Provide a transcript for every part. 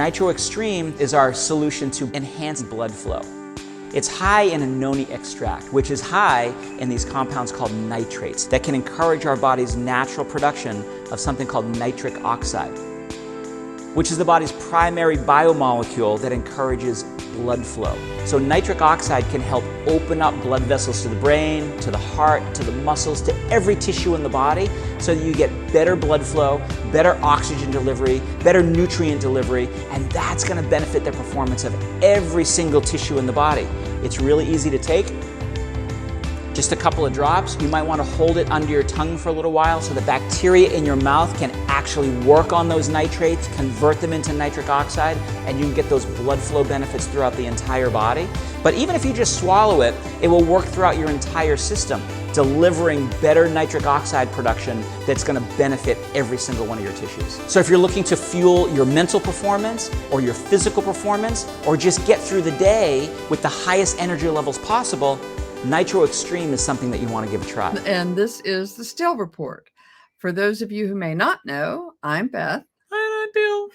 Nitro Extreme is our solution to enhance blood flow. It's high in a noni extract, which is high in these compounds called nitrates that can encourage our body's natural production of something called nitric oxide, which is the body's primary biomolecule that encourages blood flow. So nitric oxide can help open up blood vessels to the brain, to the heart, to the muscles, to every tissue in the body, so that you get better blood flow, better oxygen delivery, better nutrient delivery, and that's gonna benefit the performance of every single tissue in the body. It's really easy to take. Just a couple of drops. You might want to hold it under your tongue for a little while so the bacteria in your mouth can actually work on those nitrates, convert them into nitric oxide, and you can get those blood flow benefits throughout the entire body. But even if you just swallow it, it will work throughout your entire system, delivering better nitric oxide production that's going to benefit every single one of your tissues. So if you're looking to fuel your mental performance or your physical performance, or just get through the day with the highest energy levels possible, Nitro Extreme is something that you want to give a try. And this is the Still Report. For those of you who may not know, I'm Beth. And I'm Bill.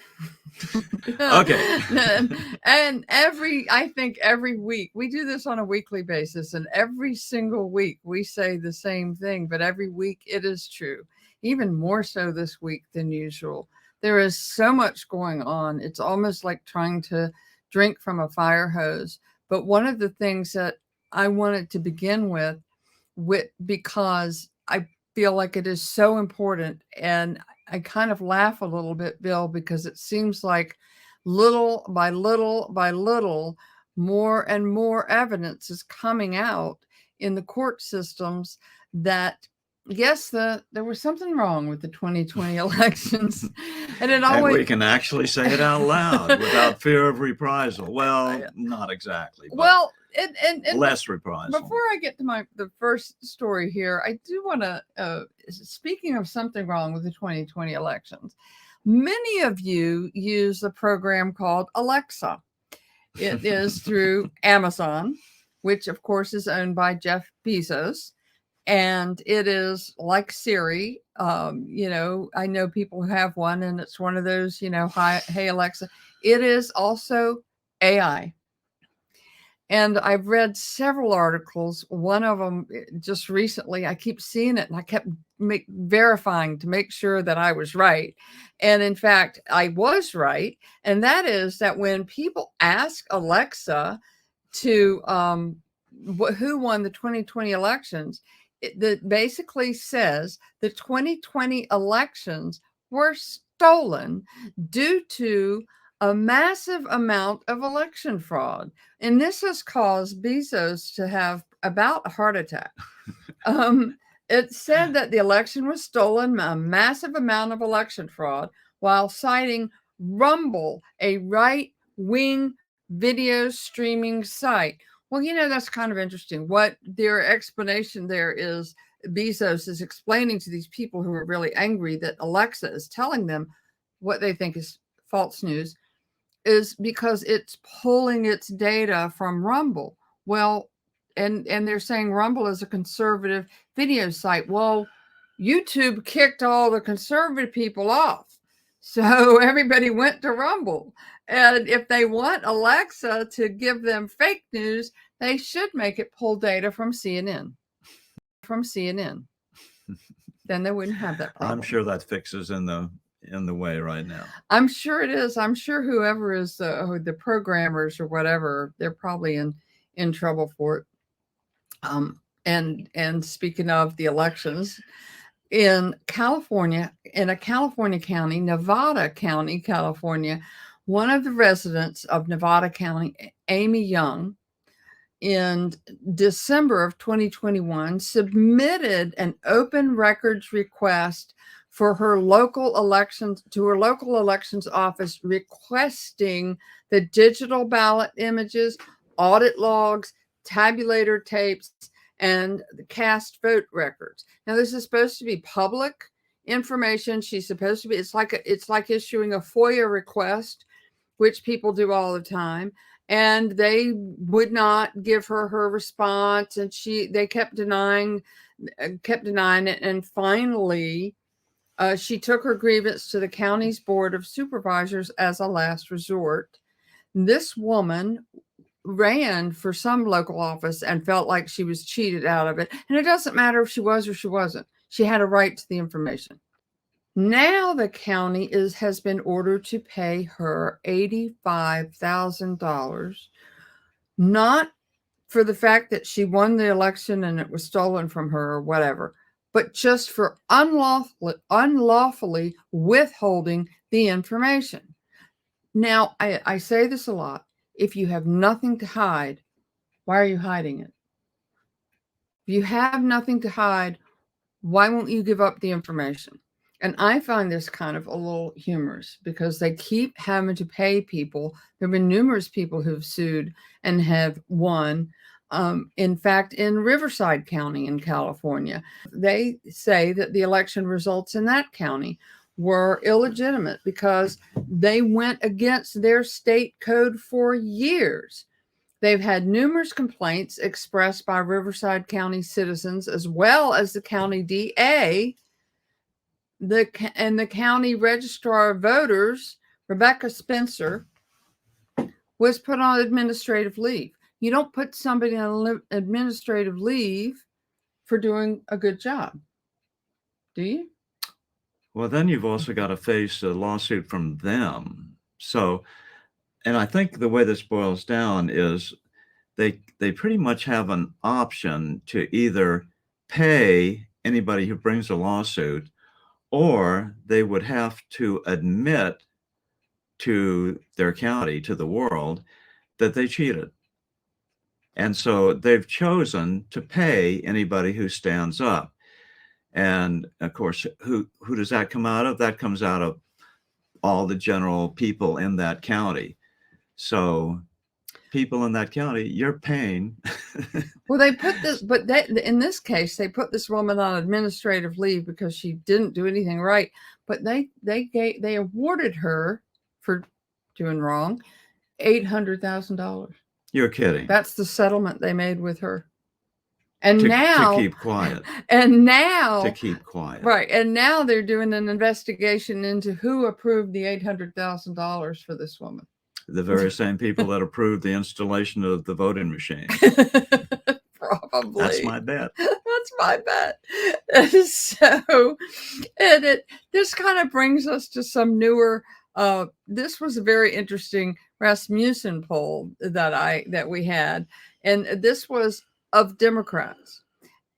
Okay. And I think every week, we do this on a weekly basis, and every single week we say the same thing, but every week it is true, even more so this week than usual. There is so much going on. It's almost like trying to drink from a fire hose. But one of the things that I wanted to begin with because I feel like it is so important, and I kind of laugh a little bit, Bill, because it seems like little by little by little, more and more evidence is coming out in the court systems that yes, there was something wrong with the 2020 elections, and it always. And we can actually say it out loud without fear of reprisal. Well, not exactly. But well. And less reprisal. Before I get to the first story here, I do want to, speaking of something wrong with the 2020 elections, many of you use a program called Alexa. It is through Amazon, which of course is owned by Jeff Bezos. And it is like Siri. I know people who have one, and it's one of those, hi, hey, Alexa. It is also AI. And I've read several articles. One of them just recently, I keep seeing it, and I kept verifying to make sure that I was right. And in fact, I was right. And that is that when people ask Alexa to who won the 2020 elections, that basically says the 2020 elections were stolen due to a massive amount of election fraud. And this has caused Bezos to have about a heart attack. It said that the election was stolen, a massive amount of election fraud, while citing Rumble, a right-wing video streaming site. Well, that's kind of interesting. What their explanation there is, Bezos is explaining to these people who are really angry that Alexa is telling them what they think is false news, is because it's pulling its data from Rumble. Well, and they're saying Rumble is a conservative video site. Well, YouTube kicked all the conservative people off. So everybody went to Rumble. And if they want Alexa to give them fake news, they should make it pull data from CNN. Then they wouldn't have that problem. I'm sure that fix is in the way right now. I'm sure it is. I'm sure whoever is the programmers or whatever, they're probably in trouble for it. And speaking of the elections, in California, in a California county, Nevada County, California, one of the residents of Nevada County, Amy Young, in December of 2021, submitted an open records request for her local elections office, requesting the digital ballot images, audit logs, tabulator tapes, and the cast vote records. Now, this is supposed to be public information. She's supposed to be, it's like issuing a FOIA request, which people do all the time. And they would not give her response. And they kept denying it. And finally, She took her grievance to the county's board of supervisors as a last resort. This woman ran for some local office and felt like she was cheated out of it. And it doesn't matter if she was or she wasn't. She had a right to the information. Now the county has been ordered to pay her $85,000, not for the fact that she won the election and it was stolen from her or whatever, but just for unlawfully withholding the information. Now, I say this a lot. If you have nothing to hide, why are you hiding it? If you have nothing to hide, why won't you give up the information? And I find this kind of a little humorous because they keep having to pay people. There have been numerous people who've sued and have won. In fact, in Riverside County in California, they say that the election results in that county were illegitimate because they went against their state code for years. They've had numerous complaints expressed by Riverside County citizens as well as the county DA. The county registrar of voters, Rebecca Spencer, was put on administrative leave. You don't put somebody on administrative leave for doing a good job, do you? Well, then you've also got to face a lawsuit from them. So, and I think the way this boils down is they pretty much have an option to either pay anybody who brings a lawsuit, or they would have to admit to their county, to the world, that they cheated. And so they've chosen to pay anybody who stands up. And of course, who does that come out of? That comes out of all the general people in that county. So people in that county, you're paying. Well, they put this, but in this case, they put this woman on administrative leave because she didn't do anything right. But they awarded her for doing wrong $800,000. You're kidding. That's the settlement they made with her. And to keep quiet. And now to keep quiet. Right. And now they're doing an investigation into who approved the $800,000 for this woman. The very same people that approved the installation of the voting machine. Probably. That's my bet. That's my bet. So, and this kind of brings us to some newer. This was a very interesting Rasmussen poll that we had, and this was of Democrats.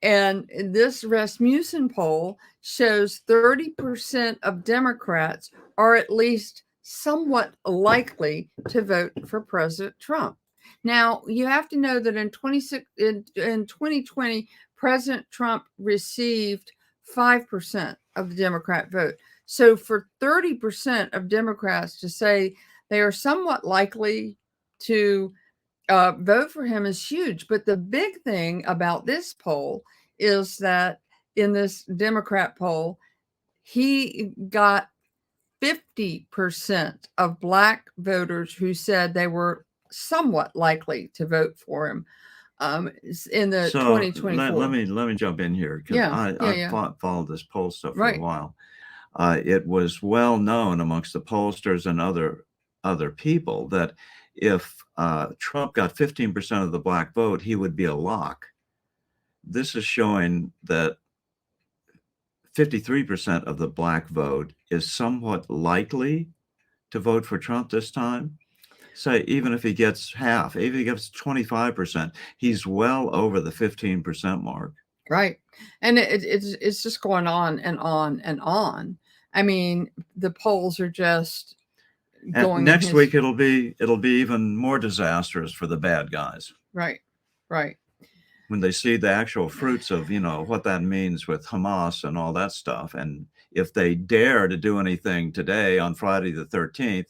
And this Rasmussen poll shows 30% of Democrats are at least somewhat likely to vote for President Trump. Now, you have to know that in 2020, President Trump received 5% of the Democrat vote. So for 30% of Democrats to say they are somewhat likely to vote for him is huge. But the big thing about this poll is that in this Democrat poll, he got 50% of Black voters who said they were somewhat likely to vote for him in the 2024. Let me jump in here because I followed this poll stuff for a while. It was well known amongst the pollsters and other people that if Trump got 15% of the Black vote, he would be a lock. This is showing that 53% of the Black vote is somewhat likely to vote for Trump this time. Say, even if he gets half, even if he gets 25%, he's well over the 15% mark. Right. And it's just going on and on and on. I mean, the polls are just going. And next week it'll be even more disastrous for the bad guys. Right. Right. When they see the actual fruits of, what that means with Hamas and all that stuff. And if they dare to do anything today on Friday the 13th,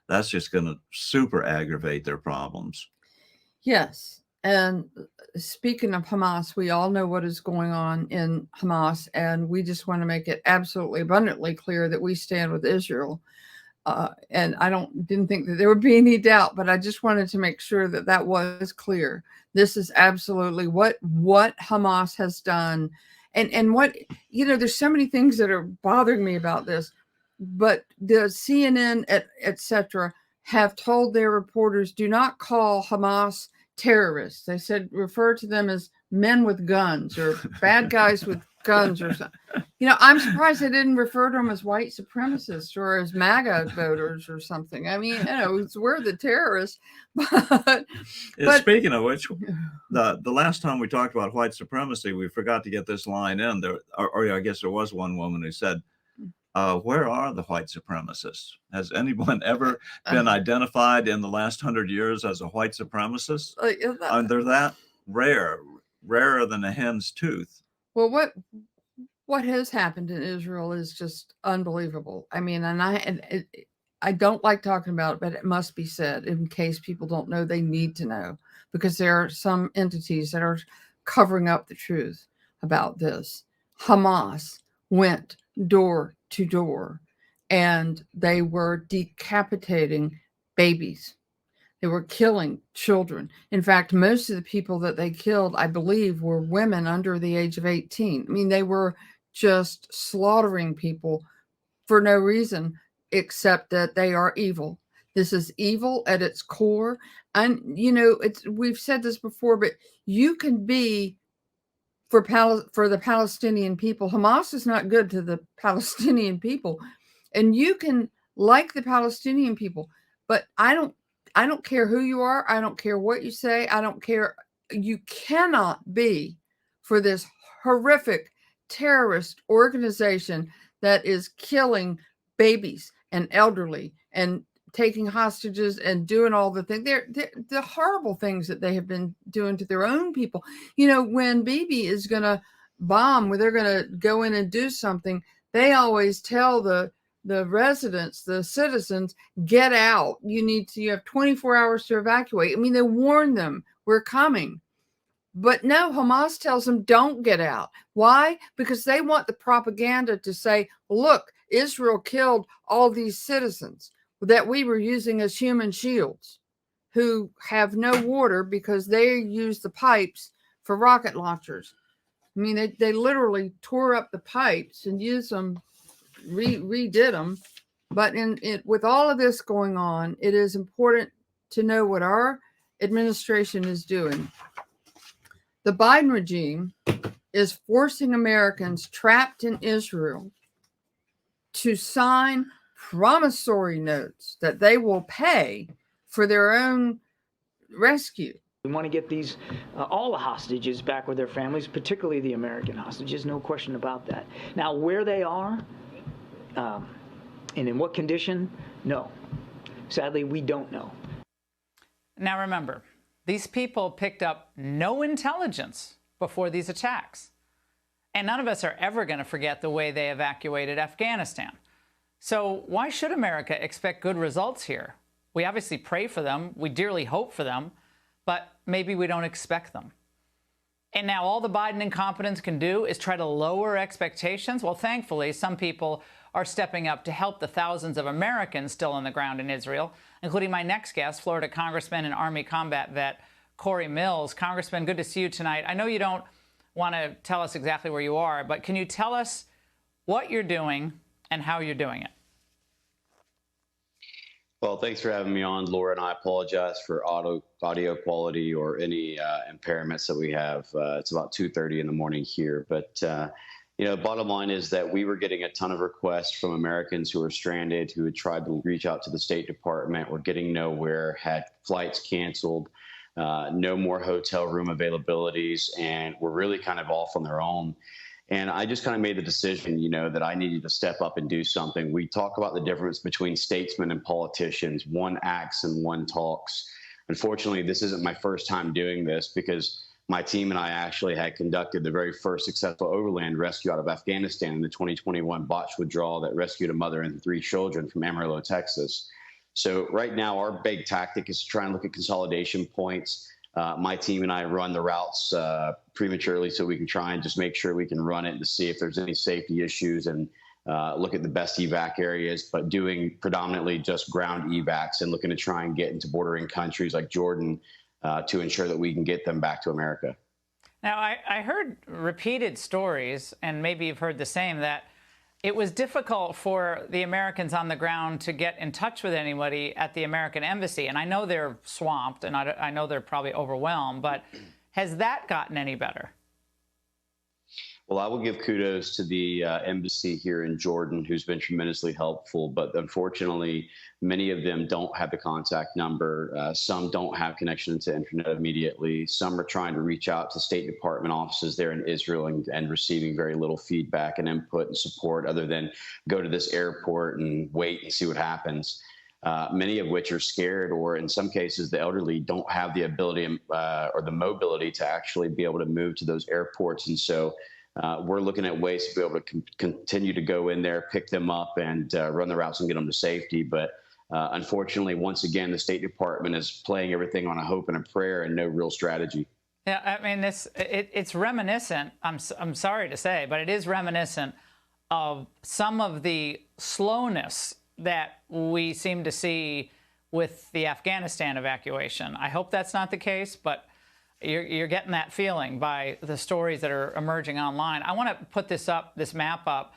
that's just going to super aggravate their problems. Yes. And speaking of Hamas, we all know what is going on in Hamas, and we just want to make it absolutely abundantly clear that we stand with Israel. And I didn't think that there would be any doubt, but I just wanted to make sure that was clear. This is absolutely what Hamas has done, And what, there's so many things that are bothering me about this, but the CNN, et cetera, have told their reporters, do not call Hamas terrorists. They said, refer to them as men with guns or bad guys with guns or something. I'm surprised they didn't refer to them as white supremacists or as MAGA voters or something. I mean, we're the terrorists. But speaking of which, the last time we talked about white supremacy, we forgot to get this line in there, or I guess there was one woman who said, where are the white supremacists? Has anyone ever been identified in the last 100 years as a white supremacist? They're that rare, rarer than a hen's tooth. Well, what has happened in Israel is just unbelievable. I mean, and I don't like talking about it, but it must be said in case people don't know. They need to know, because there are some entities that are covering up the truth about this. Hamas went door to door, and they were decapitating babies. They were killing children. In fact, most of the people that they killed, I believe, were women under the age of 18. I mean, they were just slaughtering people for no reason except that they are evil. This is evil at its core. And, we've said this before, but you can be for the Palestinian people. Hamas is not good to the Palestinian people. And you can like the Palestinian people, but I don't care who you are. I don't care what you say. I don't care. You cannot be for this horrific terrorist organization that is killing babies and elderly and taking hostages and doing all the things. They're the horrible things that they have been doing to their own people. When Bibi is going to bomb, when they're going to go in and do something, they always tell the residents, the citizens, get out. You have 24 hours to evacuate. I mean, they warn them, we're coming. But no, Hamas tells them, don't get out. Why? Because they want the propaganda to say, look, Israel killed all these citizens that we were using as human shields, who have no water because they use the pipes for rocket launchers. I mean, they literally tore up the pipes and used them, redid them. But with all of this going on, it is important to know what our administration is doing. The Biden regime is forcing Americans trapped in Israel to sign promissory notes that they will pay for their own rescue. We want to get these, all the hostages back with their families, particularly the American hostages, no question about that. Now, where they are and in what condition, no. Sadly, we don't know. Now remember, these people picked up no intelligence before these attacks. And none of us are ever going to forget the way they evacuated Afghanistan. So why should America expect good results here? We obviously pray for them, we dearly hope for them, but maybe we don't expect them. And now all the Biden incompetence can do is try to lower expectations. Well, thankfully, some people are stepping up to help the thousands of Americans still on the ground in Israel, including my next guest, Florida Congressman and Army combat vet Corey Mills. Congressman, good to see you tonight. I know you don't want to tell us exactly where you are, but can you tell us what you're doing and how you're doing it? Well, thanks for having me on, Laura, and I apologize for audio quality or any impairments that we have. It's about 2:30 in the morning here, but bottom line is that we were getting a ton of requests from Americans who were stranded, who had tried to reach out to the State Department, were getting nowhere, had flights canceled, no more hotel room availabilities, and were really kind of off on their own. And I just kind of made the decision, that I needed to step up and do something. We talk about the difference between statesmen and politicians. One acts and one talks. Unfortunately, this isn't my first time doing this, because my team and I actually had conducted the very first successful overland rescue out of Afghanistan in the 2021 botched withdrawal that rescued a mother and 3 children from Amarillo, Texas. So right now, our big tactic is to try and look at consolidation points. My team and I run the routes prematurely so we can try and just make sure we can run it to see if there's any safety issues and look at the best evac areas, but doing predominantly just ground evacs and looking to try and get into bordering countries like Jordan to ensure that we can get them back to America. Now, I heard repeated stories, and maybe you've heard the same, that it was difficult for the Americans on the ground to get in touch with anybody at the American embassy. And I know they're swamped, and I know they're probably overwhelmed, but has that gotten any better? Well, I will give kudos to the embassy here in Jordan, who's been tremendously helpful. But unfortunately, many of them don't have the contact number. Some don't have connection to internet immediately. Some are trying to reach out to State Department offices there in Israel and receiving very little feedback and input and support other than go to this airport and wait and see what happens. Many of which are scared, or in some cases, the elderly don't have the ability or the mobility to actually be able to move to those airports. And so we're looking at ways to be able to continue to go in there, pick them up, and run the routes and get them to safety. But unfortunately, once again, the State Department is playing everything on a hope and a prayer and no real strategy. Yeah, I mean, it's reminiscent, I'm sorry to say, but it is reminiscent of some of the slowness that we seem to see with the Afghanistan evacuation. I hope that's not the case, but you're getting that feeling by the stories that are emerging online. I want to put this map up,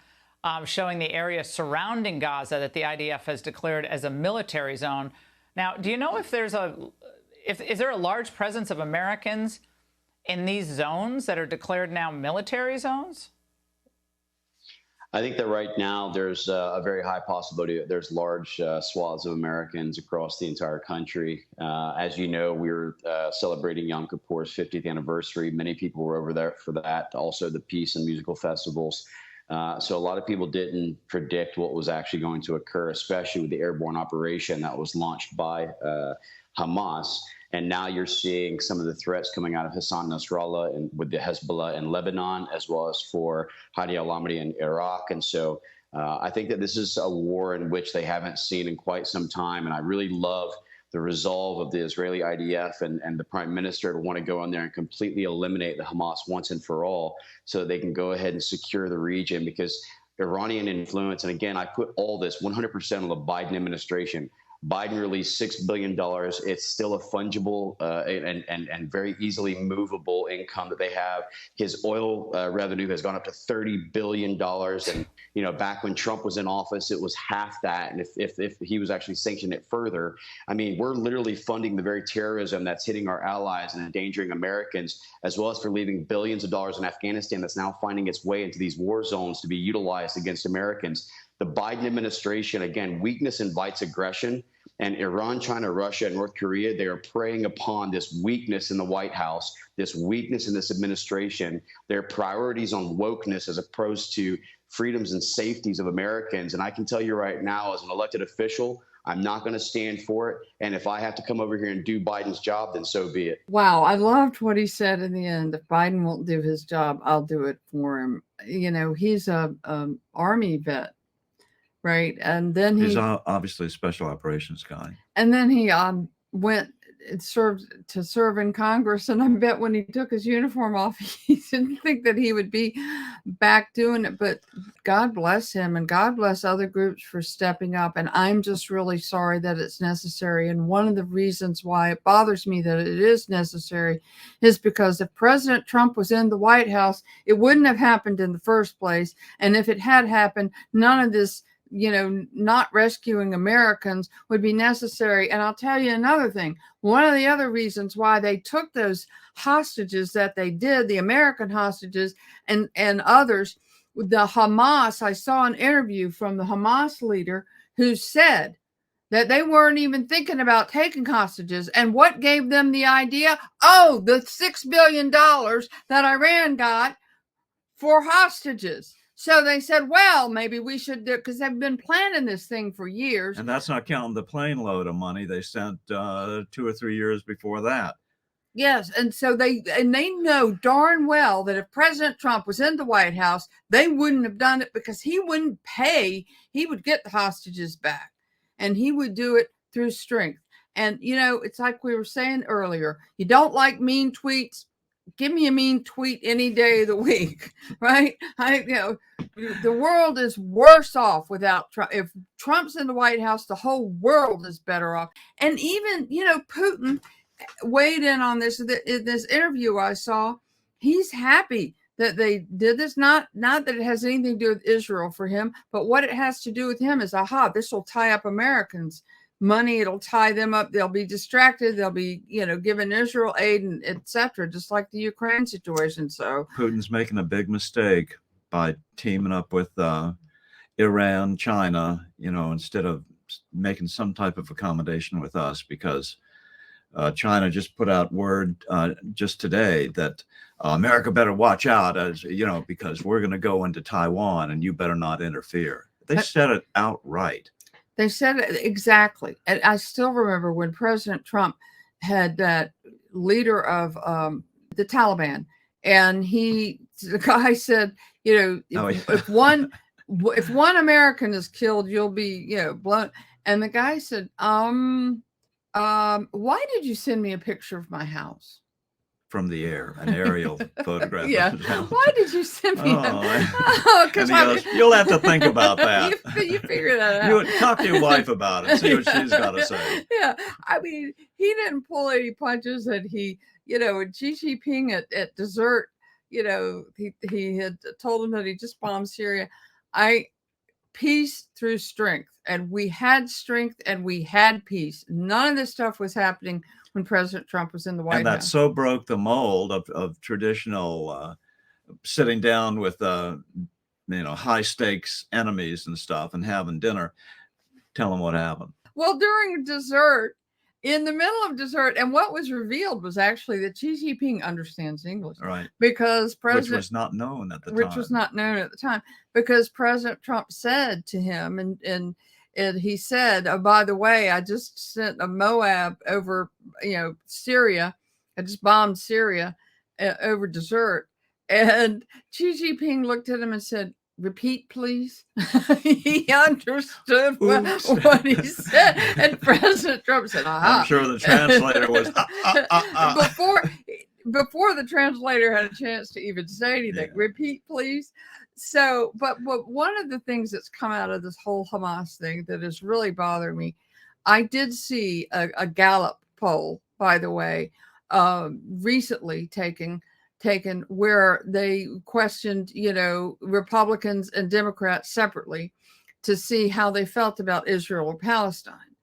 showing the area surrounding Gaza that the IDF has declared as a military zone. Now, do you know if is there a large presence of Americans in these zones that are declared now military zones? I think that right now there's a very high possibility that there's large swaths of Americans across the entire country. As you know, we were celebrating Yom Kippur's 50th anniversary. Many people were over there for that. Also, the peace and musical festivals. So a lot of people didn't predict what was actually going to occur, especially with the airborne operation that was launched by Hamas. And now you're seeing some of the threats coming out of Hassan Nasrallah and with the Hezbollah in Lebanon, as well as for Hadi al-Amri in Iraq. And so I think that this is a war in which they haven't seen in quite some time. And I really love the resolve of the Israeli IDF and the prime minister to want to go in there and completely eliminate the Hamas once and for all so that they can go ahead and secure the region, because Iranian influence, and again, I put all this 100% on the Biden administration. Biden released $6 billion. It's still a fungible and very easily movable income that they have. His oil revenue has gone up to $30 billion. And, back when Trump was in office, it was half that. And if he was actually sanctioning it further, I mean, we're literally funding the very terrorism that's hitting our allies and endangering Americans, as well as for leaving billions of dollars in Afghanistan that's now finding its way into these war zones to be utilized against Americans. The Biden administration, again, weakness invites aggression. And Iran, China, Russia, and North Korea, they are preying upon this weakness in the White House, this weakness in this administration, their priorities on wokeness as opposed to freedoms and safeties of Americans. And I can tell you right now, as an elected official, I'm not going to stand for it. And if I have to come over here and do Biden's job, then so be it. Wow. I loved what he said in the end. If Biden won't do his job, I'll do it for him. He's a Army vet. Right. And then he's obviously a special operations guy. And then he went and serve in Congress. And I bet when he took his uniform off, he didn't think that he would be back doing it. But God bless him, and God bless other groups for stepping up. And I'm just really sorry that it's necessary. And one of the reasons why it bothers me that it is necessary is because if President Trump was in the White House, it wouldn't have happened in the first place. And if it had happened, none of this not rescuing Americans would be necessary. And I'll tell you another thing. One of the other reasons why they took those hostages that they did, the American hostages and others, the Hamas, I saw an interview from the Hamas leader who said that they weren't even thinking about taking hostages. And what gave them the idea? Oh, the $6 billion that Iran got for hostages. So they said, well, maybe we should do it, because they've been planning this thing for years. And that's not counting the plane load of money they sent 2 or 3 years before that. Yes. And so they know darn well that if President Trump was in the White House, they wouldn't have done it, because he wouldn't pay. He would get the hostages back, and he would do it through strength. And, it's like we were saying earlier, you don't like mean tweets. Give me a mean tweet any day of the week, right? The world is worse off without Trump. If Trump's in the White House, the whole world is better off. And even, Putin weighed in on this interview I saw. He's happy that they did this. Not that it has anything to do with Israel for him, but what it has to do with him is, aha, this will tie up Americans' money. It'll tie them up. They'll be distracted. They'll be, giving Israel aid and etc., just like the Ukraine situation. So Putin's making a big mistake by teaming up with Iran, China, instead of making some type of accommodation with us, because China just put out word just today that America better watch out, because we're going to go into Taiwan and you better not interfere. They said it outright. They said it exactly. And I still remember when President Trump had that leader of the Taliban, and the guy said, if one American is killed, you'll be, blown. And the guy said, why did you send me a picture of my house? From the air, an aerial photograph. Yeah. Of the house. Why did you send me Because you'll have to think about that. you figure that out. You talk to your wife about it. See what she's got to say. Yeah. I mean, he didn't pull any punches, and he, when Xi Jinping at dessert, he had told him that he just bombed Syria. Peace through strength. And we had strength and we had peace. None of this stuff was happening when President Trump was in the White House. And that so broke the mold of traditional sitting down with, high stakes enemies and stuff and having dinner. Tell them what happened. Well, during dessert, in the middle of dessert, and what was revealed was actually that Xi Jinping understands English. Right. Because President... Which was not known at the time. Which was not known at the time. Because President Trump said to him, and he said, oh, by the way, I just sent a Moab over, Syria. I just bombed Syria over dessert. And Xi Jinping looked at him and said, repeat, please. He understood what he said. And President Trump said, aha. I'm sure the translator was Before the translator had a chance to even say anything. Yeah. Repeat, please. So, but one of the things that's come out of this whole Hamas thing that is really bothering me, I did see a Gallup poll, by the way, recently taken where they questioned, Republicans and Democrats separately to see how they felt about Israel or Palestine.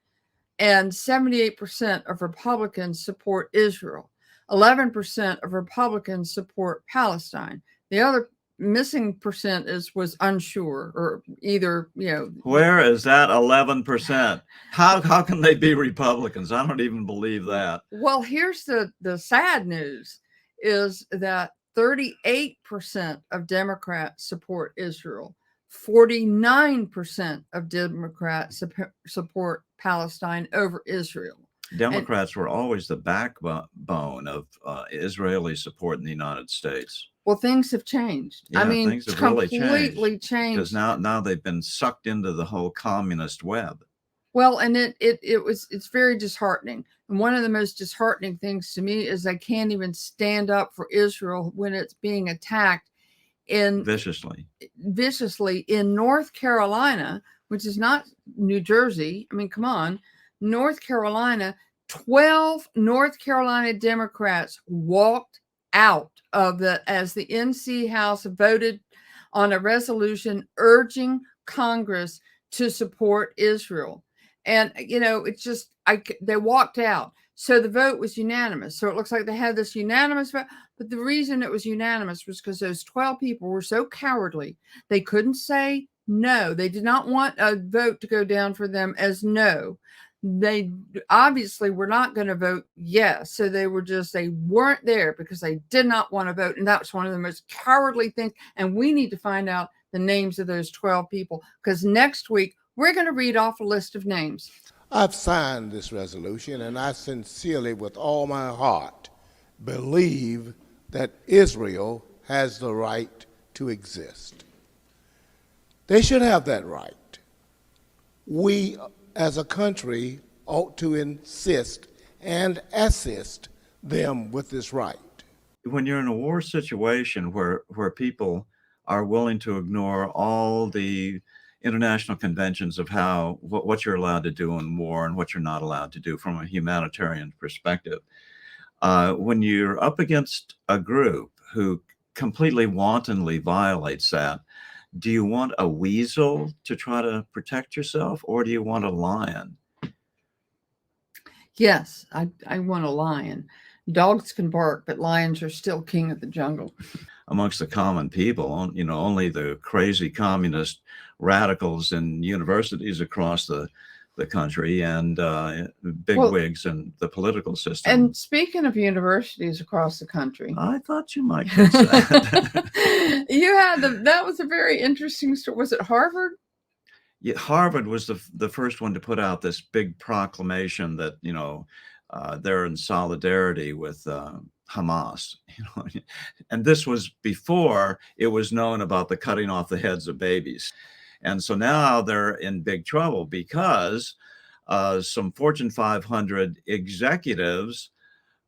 And 78% of Republicans support Israel. 11% of Republicans support Palestine. The other missing percent was unsure, or either, Where is that 11%? How can they be Republicans? I don't even believe that. Well, here's the sad news is that 38% of Democrats support Israel. 49% of Democrats support Palestine over Israel. Democrats were always the backbone of Israeli support in the United States. Well, things have changed. Yeah, I mean, things have completely changed. Because now they've been sucked into the whole communist web. Well, and it's very disheartening. And one of the most disheartening things to me is I can't even stand up for Israel when it's being attacked viciously in North Carolina, which is not New Jersey. I mean, come on. North Carolina, 12 North Carolina Democrats walked out as the NC House voted on a resolution urging Congress to support Israel. And, it's just, they walked out. So the vote was unanimous. So it looks like they had this unanimous vote. But the reason it was unanimous was because those 12 people were so cowardly. They couldn't say no. They did not want a vote to go down for them as no. They obviously were not going to vote yes. So they weren't there because they did not want to vote. And that was one of the most cowardly things. And we need to find out the names of those 12 people, because next week we're going to read off a list of names. I've signed this resolution, and I sincerely, with all my heart, believe that Israel has the right to exist. They should have that right. We, as a country, ought to insist and assist them with this right. When you're in a war situation where people are willing to ignore all the international conventions of what you're allowed to do in war and what you're not allowed to do from a humanitarian perspective, when you're up against a group who completely wantonly violates that, do you want a weasel to try to protect yourself, or do you want a lion? Yes, I want a lion. Dogs can bark, but lions are still king of the jungle. Amongst the common people, only the crazy communist radicals in universities across the country and big Well, wigs in the political system. And speaking of universities across the country, I thought you might guess that. you had that was a very interesting story. Was it Harvard? Yeah, Harvard was the first one to put out this big proclamation that they're in solidarity with Hamas, and this was before it was known about the cutting off the heads of babies. And so now they're in big trouble because some Fortune 500 executives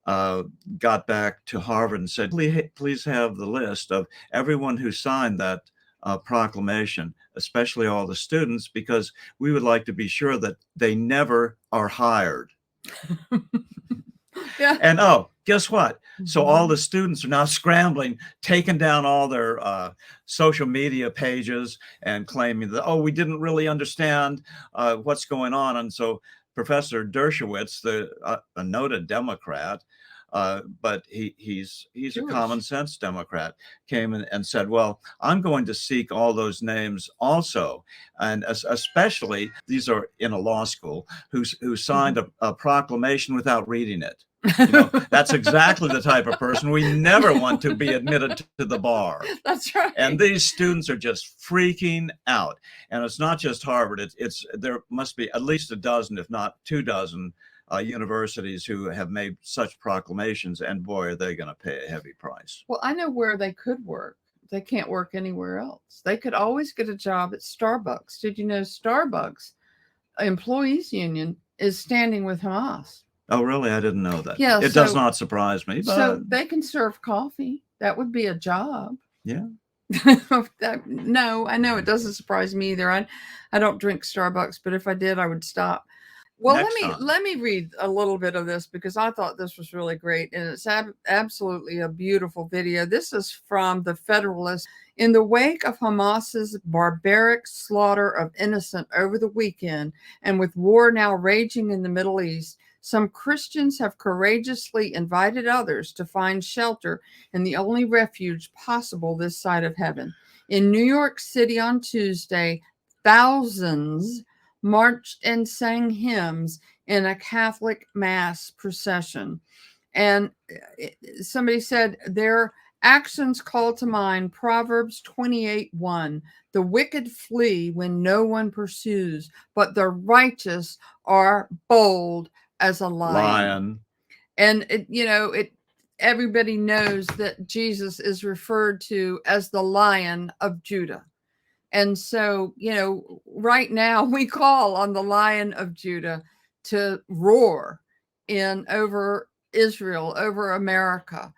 got back to Harvard and said, please have the list of everyone who signed that proclamation, especially all the students, because we would like to be sure that they never are hired. Yeah. And guess what? So all the students are now scrambling, taking down all their social media pages and claiming that, we didn't really understand what's going on. And so Professor Dershowitz, a noted Democrat, but he's a common sense Democrat, came in and said, well, I'm going to seek all those names also. And especially, these are in a law school, who signed a proclamation without reading it. That's exactly the type of person we never want to be admitted to the bar. That's right. And these students are just freaking out. And it's not just Harvard. There must be at least a dozen, if not 24 universities who have made such proclamations, and boy, are they going to pay a heavy price. Well, I know where they could work. They can't work anywhere else. They could always get a job at Starbucks. Did you know Starbucks employees union is standing with Hamas? Oh, really? I didn't know that. Yeah, it does not surprise me. But so they can serve coffee. That would be a job. Yeah. No, I know it doesn't surprise me either. I don't drink Starbucks, but if I did, I would stop. Well, let me read a little bit of this because I thought this was really great, and it's absolutely a beautiful video. This is from the Federalist. In the wake of Hamas's barbaric slaughter of innocent over the weekend, and with war now raging in the Middle East, some Christians have courageously invited others to find shelter in the only refuge possible this side of heaven. In New York City on Tuesday, thousands marched and sang hymns in a Catholic mass procession. And somebody said their actions call to mind Proverbs 28:1. The wicked flee when no one pursues, but the righteous are bold as a lion. And everybody knows that Jesus is referred to as the Lion of Judah. And so, right now we call on the Lion of Judah to roar over Israel, over America.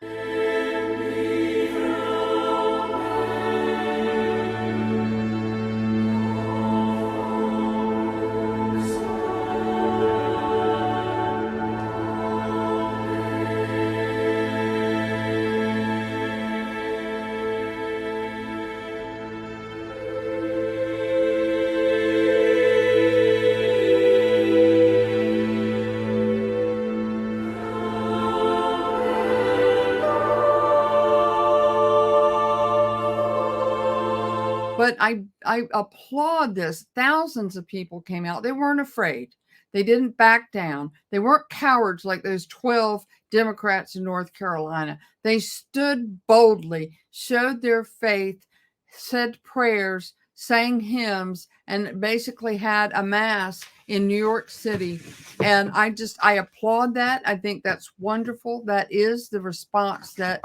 But I applaud this. Thousands of people came out. They weren't afraid. They didn't back down. They weren't cowards like those 12 Democrats in North Carolina. They stood boldly, showed their faith, said prayers, sang hymns, and basically had a mass in New York City. And I applaud that. I think that's wonderful. That is the response that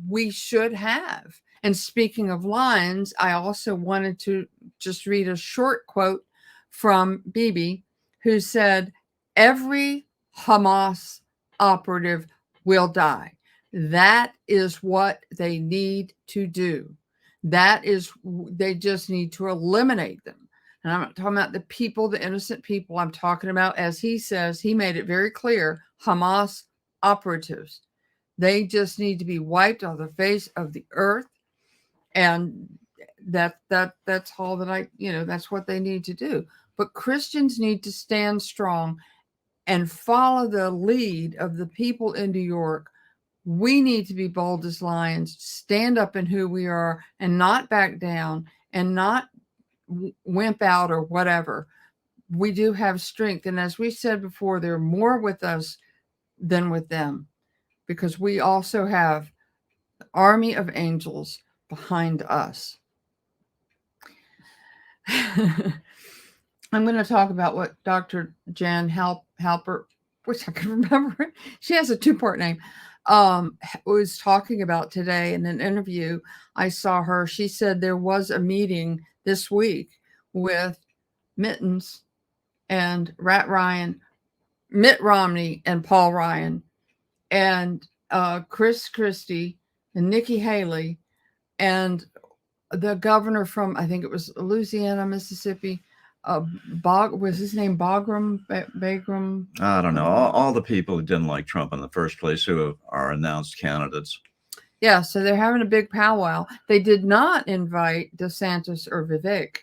we should have. And speaking of lions, I also wanted to just read a short quote from Bibi, who said, "Every Hamas operative will die. That is what they need to do. They just need to eliminate them." And I'm not talking about the people, the innocent people. I'm talking about, as he says, he made it very clear, Hamas operatives. They just need to be wiped off the face of the earth. And that's all that that's what they need to do. But Christians need to stand strong and follow the lead of the people in New York. We need to be bold as lions, stand up in who we are, and not back down and not wimp out or whatever. We do have strength. And as we said before, there are more with us than with them, because we also have an army of angels behind us. I'm going to talk about what Dr. Jan Halpert, which I can remember, she has a two-part name, was talking about today in an interview. I saw her. She said there was a meeting this week with Mittens and Mitt Romney and Paul Ryan and Chris Christie and Nikki Haley and the governor from, I think it was Louisiana, Mississippi, was his name Bagram? I don't know. All the people who didn't like Trump in the first place, who are announced candidates. Yeah, so they're having a big powwow. They did not invite DeSantis or Vivek,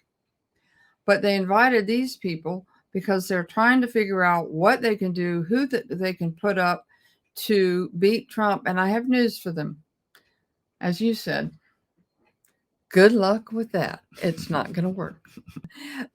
but they invited these people because they're trying to figure out what they can do, who they can put up to beat Trump. And I have news for them. As you said, good luck with that. It's not going to work.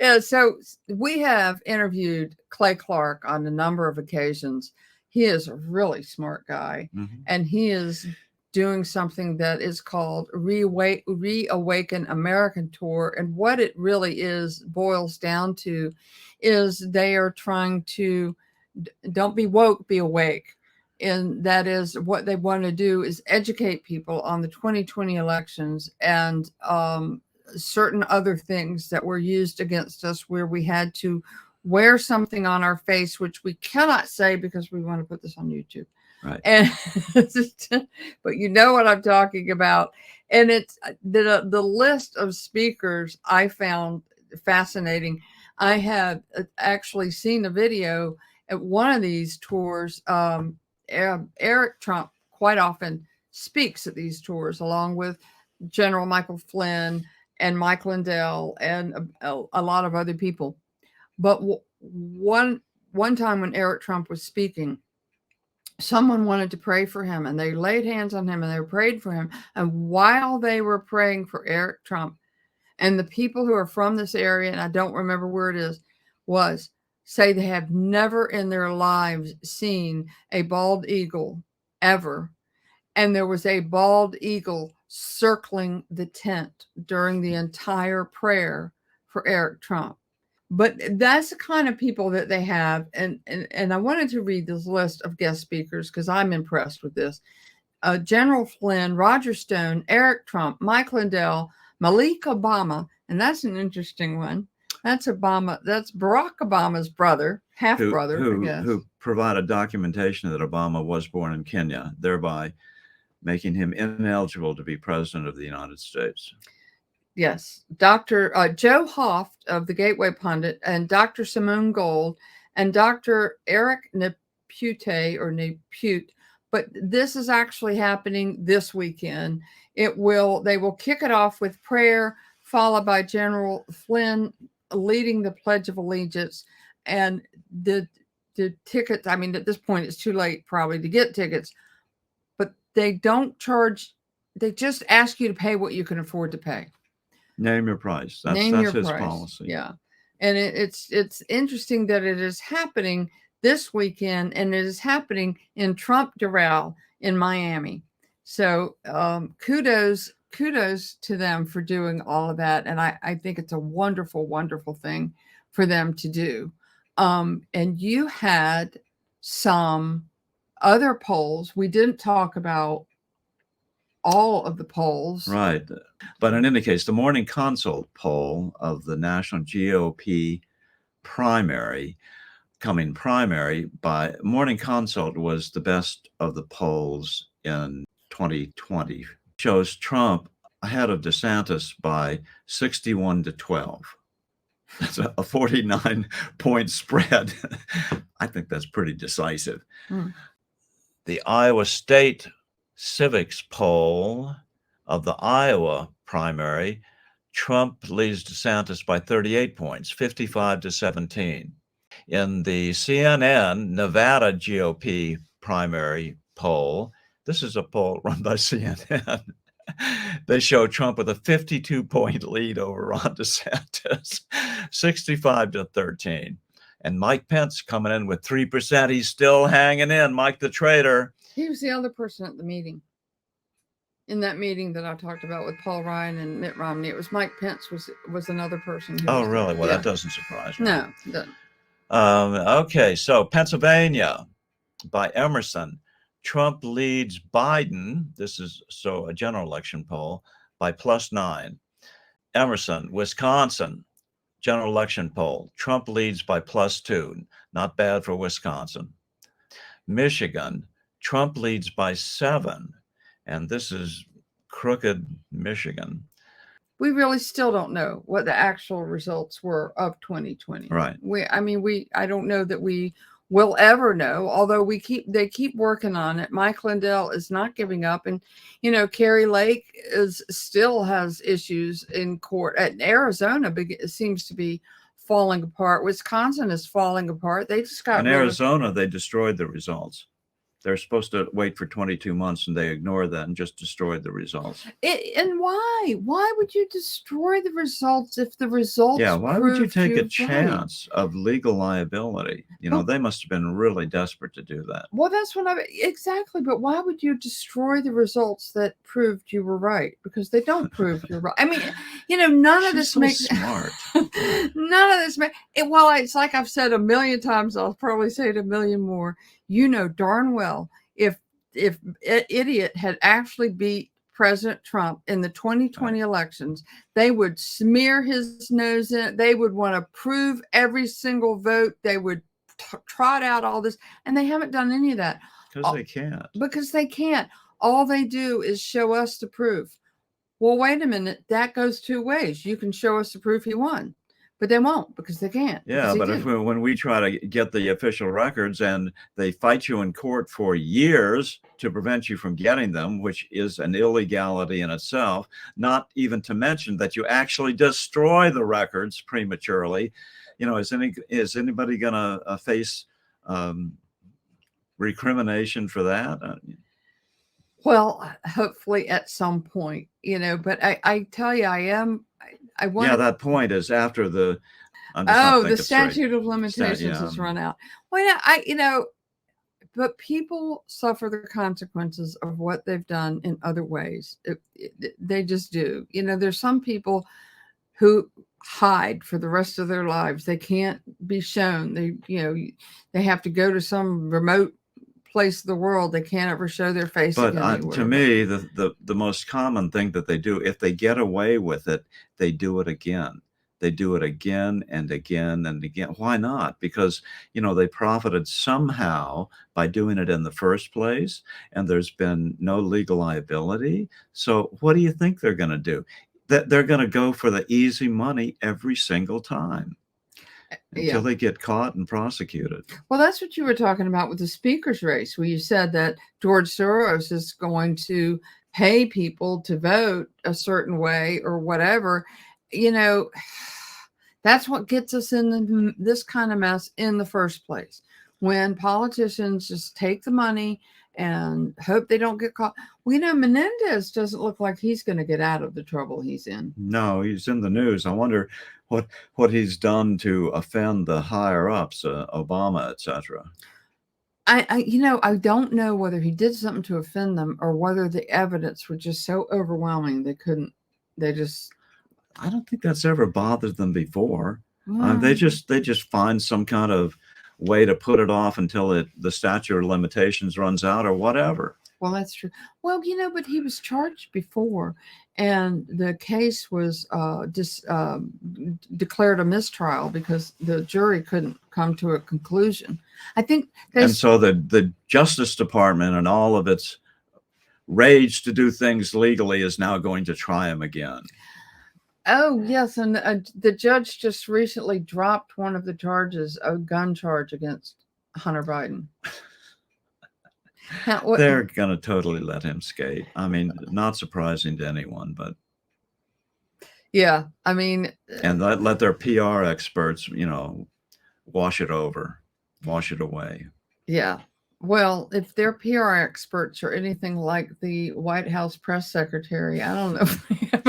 Yeah, so we have interviewed Clay Clark on a number of occasions. He is a really smart guy, and he is doing something that is called Reawaken American Tour. And what it really boils down to is they are trying to don't be woke, be awake. And that is what they want to do, is educate people on the 2020 elections and certain other things that were used against us, where we had to wear something on our face, which we cannot say because we want to put this on YouTube. Right. And but you know what I'm talking about. And it's the list of speakers I found fascinating. I have actually seen a video at one of these tours. Eric Trump quite often speaks at these tours, along with General Michael Flynn and Mike Lindell and a lot of other people. But one time when Eric Trump was speaking, someone wanted to pray for him, and they laid hands on him and they prayed for him. And while they were praying for Eric Trump, and the people who are from this area, and I don't remember where it is, say they have never in their lives seen a bald eagle ever. And there was a bald eagle circling the tent during the entire prayer for Eric Trump. But that's the kind of people that they have. And I wanted to read this list of guest speakers because I'm impressed with this. General Flynn, Roger Stone, Eric Trump, Mike Lindell, Malik Obama, and that's an interesting one. That's Obama. That's Barack Obama's brother, half-brother, I guess. Who provided documentation that Obama was born in Kenya, thereby making him ineligible to be president of the United States. Yes. Dr. Joe Hoft of the Gateway Pundit, and Dr. Simone Gold, and Dr. Eric Nepute. But this is actually happening this weekend. They will kick it off with prayer, followed by General Flynn leading the Pledge of Allegiance. And the tickets, I mean, at this point, it's too late probably to get tickets, but they don't charge. They just ask you to pay what you can afford to pay. Name your price. That's his policy. Yeah. And it's interesting that it is happening this weekend, and it is happening in Trump Doral in Miami. So kudos to them for doing all of that. And I think it's a wonderful, wonderful thing for them to do. And you had some other polls. We didn't talk about all of the polls. Right. But in any case, the Morning Consult poll of the National GOP primary by Morning Consult was the best of the polls in 2020. Shows Trump ahead of DeSantis by 61-12. That's a 49-point spread. I think that's pretty decisive. The Iowa State Civics poll of the Iowa primary, Trump leads DeSantis by 38 points, 55-17. In the CNN Nevada GOP primary poll, this is a poll run by CNN. They show Trump with a 52-point lead over Ron DeSantis, 65-13. And Mike Pence coming in with 3%. He's still hanging in, Mike the traitor. He was the other person at the meeting. In that meeting that I talked about with Paul Ryan and Mitt Romney, it was Mike Pence was another person. Who Oh, was really? there. Well, Yeah. that doesn't surprise me. No, it doesn't. Okay, so Pennsylvania by Emerson. Trump leads Biden. This is a general election poll by +9. Emerson, Wisconsin, general election poll. Trump leads by +2. Not bad for Wisconsin. Michigan, Trump leads by 7. And this is crooked Michigan. We really still don't know what the actual results were of 2020. Right. I don't know that we will ever know, although they keep working on it. Mike Lindell is not giving up. And, Carrie Lake still has issues in court. Arizona seems to be falling apart. Wisconsin is falling apart. They just got In Arizona, they destroyed the results. They're supposed to wait for 22 months, and they ignored that and just destroyed the results. And why? Why would you destroy the results if the results? Yeah, why would you take a right? chance of legal liability? They must have been really desperate to do that. Well, that's what exactly. But why would you destroy the results that proved you were right? Because they don't prove you're right. I mean, none of this makes smart. None of this makes it. Well, it's like I've said a million times. I'll probably say it a million more. Darn well, if idiot had actually beat President Trump in the 2020 elections, they would smear his nose in it. They would want to prove every single vote. They would trot out all this, and they haven't done any of that. Because they can't. Because they can't. All they do is show us the proof. Well, wait a minute. That goes two ways. You can show us the proof he won, but they won't because they can't. Yeah, but when we try to get the official records and they fight you in court for years to prevent you from getting them, which is an illegality in itself, not even to mention that you actually destroy the records prematurely, is anybody going to face recrimination for that? Well, hopefully at some point, but I tell you, I want. Yeah, that point is after the statute of limitations has run out. Well, but people suffer the consequences of what they've done in other ways. They just do. There's some people who hide for the rest of their lives. They can't be shown. They have to go to some remote place of the world. They can't ever show their face. But again to me, the most common thing that they do, if they get away with it, they do it again. They do it again and again and again. Why not? Because, they profited somehow by doing it in the first place, and there's been no legal liability. So what do you think they're going to do? That they're going to go for the easy money every single time until they get caught and prosecuted. Well, that's what you were talking about with the speaker's race, where you said that George Soros is going to pay people to vote a certain way or whatever. That's what gets us in this kind of mess in the first place. When politicians just take the money and hope they don't get caught. Menendez doesn't look like he's going to get out of the trouble he's in. No, he's in the news. I wonder what he's done to offend the higher ups, Obama, etc. I don't know whether he did something to offend them or whether the evidence was just so overwhelming I don't think that's ever bothered them before. Well, They just find some kind of way to put it off until the statute of limitations runs out or whatever. Well, that's true. Well, but he was charged before, and the case was declared a mistrial because the jury couldn't come to a conclusion. I think, and so the Justice Department and all of its rage to do things legally is now going to try him again. Oh, yes. And the judge just recently dropped one of the charges, a gun charge against Hunter Biden. They're going to totally let him skate. I mean, not surprising to anyone, but yeah, I mean, and let their PR experts, wash it over, wash it away. yeah. Well, if their PR experts are anything like the White House press secretary, I don't know if they have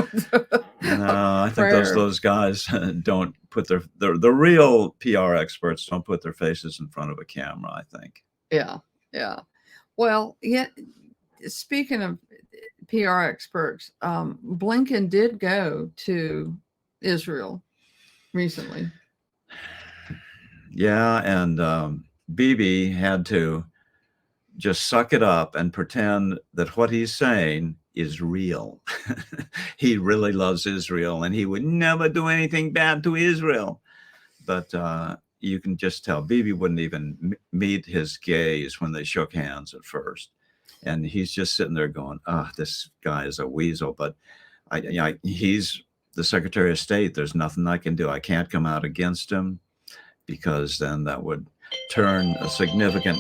No, I think those guys don't put the real PR experts don't put their faces in front of a camera, I think. Yeah, yeah. Well, yeah. Speaking of PR experts, Blinken did go to Israel recently. Yeah, and Bibi had to just suck it up and pretend that what he's saying is real. He really loves Israel and he would never do anything bad to Israel. But you can just tell Bibi wouldn't even meet his gaze when they shook hands at first. And he's just sitting there going, this guy is a weasel. But he's the Secretary of State. There's nothing I can do. I can't come out against him because then that would turn a significant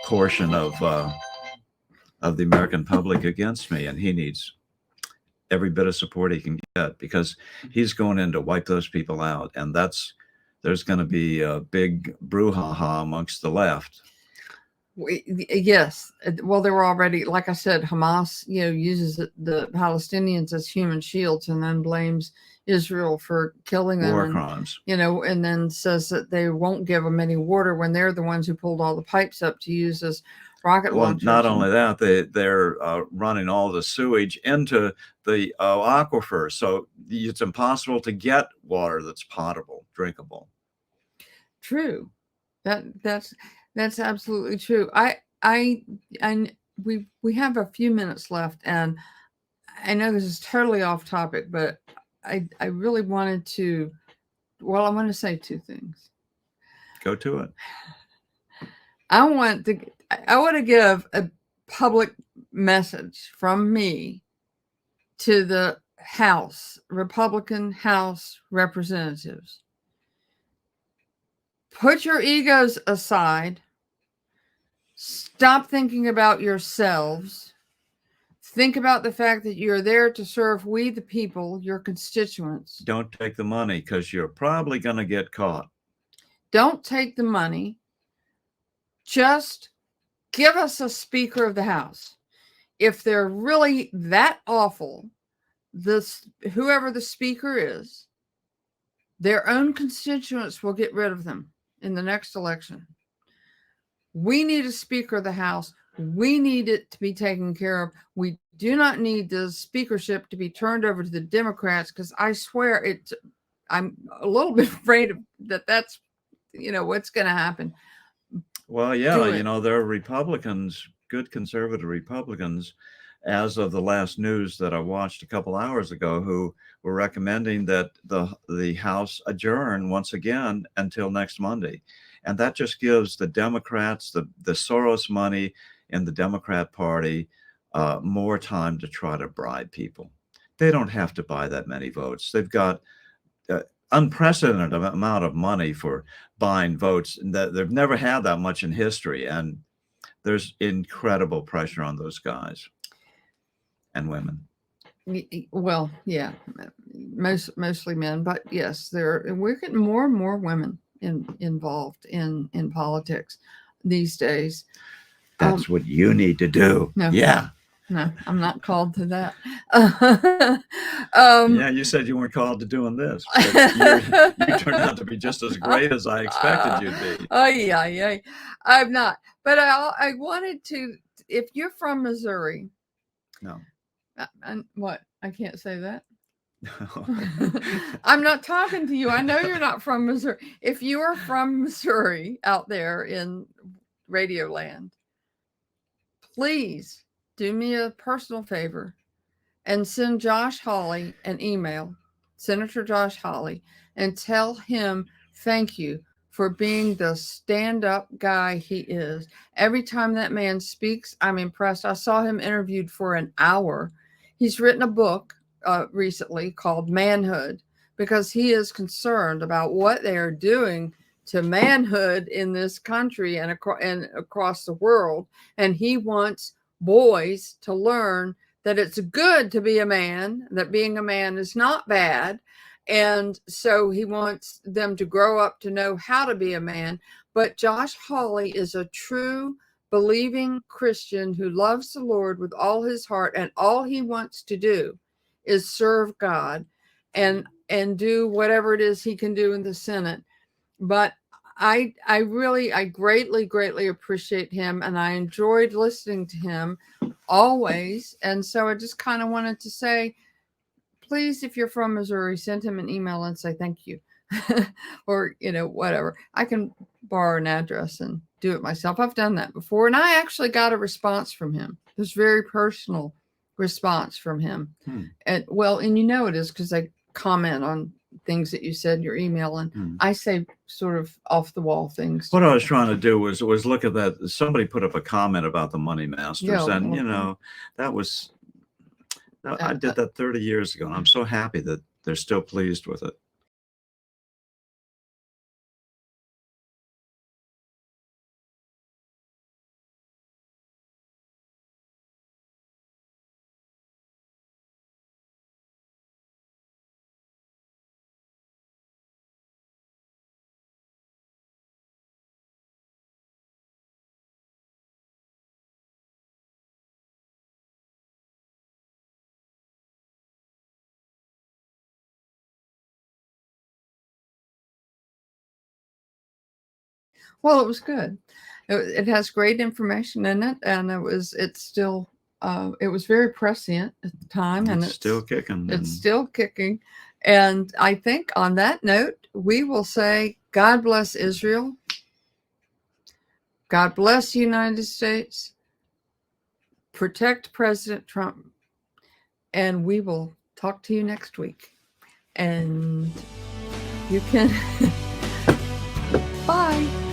portion of the American public against me. And he needs every bit of support he can get because he's going in to wipe those people out. And there's going to be a big brouhaha amongst the left. Yes. Well, they were already, like I said, Hamas, uses the Palestinians as human shields and then blames Israel for killing them. War crimes. And then says that they won't give them any water when they're the ones who pulled all the pipes up to use as rocket launchers. Well, not only that, they're running all the sewage into the aquifer. So it's impossible to get water that's potable, drinkable. True. That's absolutely true. We have a few minutes left, and I know this is totally off topic, but I really wanted to. Well, I want to say two things. Go to it. I want to give a public message from me to the Republican House representatives. Put your egos aside. Stop thinking about yourselves. Think about the fact that you're there to serve we the people, your constituents. Don't take the money because you're probably going to get caught. Don't take the money. Just give us a Speaker of the House. If they're really that awful, whoever the Speaker is, their own constituents will get rid of them in the next election. We need a Speaker of the House. We need it to be taken care of. We do not need the speakership to be turned over to the Democrats because I swear I'm a little bit afraid of that's what's going to happen. Well, yeah, there are Republicans, good conservative Republicans, as of the last news that I watched a couple hours ago, who were recommending that the House adjourn once again until next Monday. And that just gives the Democrats, the Soros money in the Democrat Party, more time to try to bribe people. They don't have to buy that many votes. They've got unprecedented amount of money for buying votes. They've never had that much in history. And there's incredible pressure on those guys and women. Well, yeah, mostly men, but yes, we're getting more and more women involved in politics these days. That's what you need to do. No, yeah. No, I'm not called to that. Yeah, you said you weren't called to doing this. But you turned out to be just as great as I expected you to be. Oh, yeah. I'm not. But I wanted to, if you're from Missouri. No. What? I can't say that. I'm not talking to you. I know you're not from Missouri. If you are from Missouri out there in Radio Land, please do me a personal favor and send Josh Hawley an email, Senator Josh Hawley, and tell him thank you for being the stand-up guy he is. Every time that man speaks, I'm impressed. I saw him interviewed for an hour. He's written a book recently called Manhood because he is concerned about what they are doing to manhood in this country and across the world. And he wants boys to learn that it's good to be a man, that being a man is not bad. And so he wants them to grow up to know how to be a man. But Josh Hawley is a true believing Christian who loves the Lord with all his heart, and all he wants to do is serve God and do whatever it is he can do in the Senate. But I greatly appreciate him, and I enjoyed listening to him always. And so I just kind of wanted to say, please, if you're from Missouri, send him an email and say thank you. Or, whatever. I can borrow an address and do it myself. I've done that before. And I actually got a response from him. This very personal response from him. And it is because I comment on things that you said in your email, and I say sort of off the wall things. What I was trying to do was look at that. Somebody put up a comment about the Money Masters, and that was, I did that 30 years ago, and I'm so happy that they're still pleased with it. Well, it was good. It has great information in it, and it was very prescient at the time, and It's still kicking. It's still kicking. And I think on that note, we will say, God bless Israel. God bless the United States. Protect President Trump. And we will talk to you next week. And you can... Bye.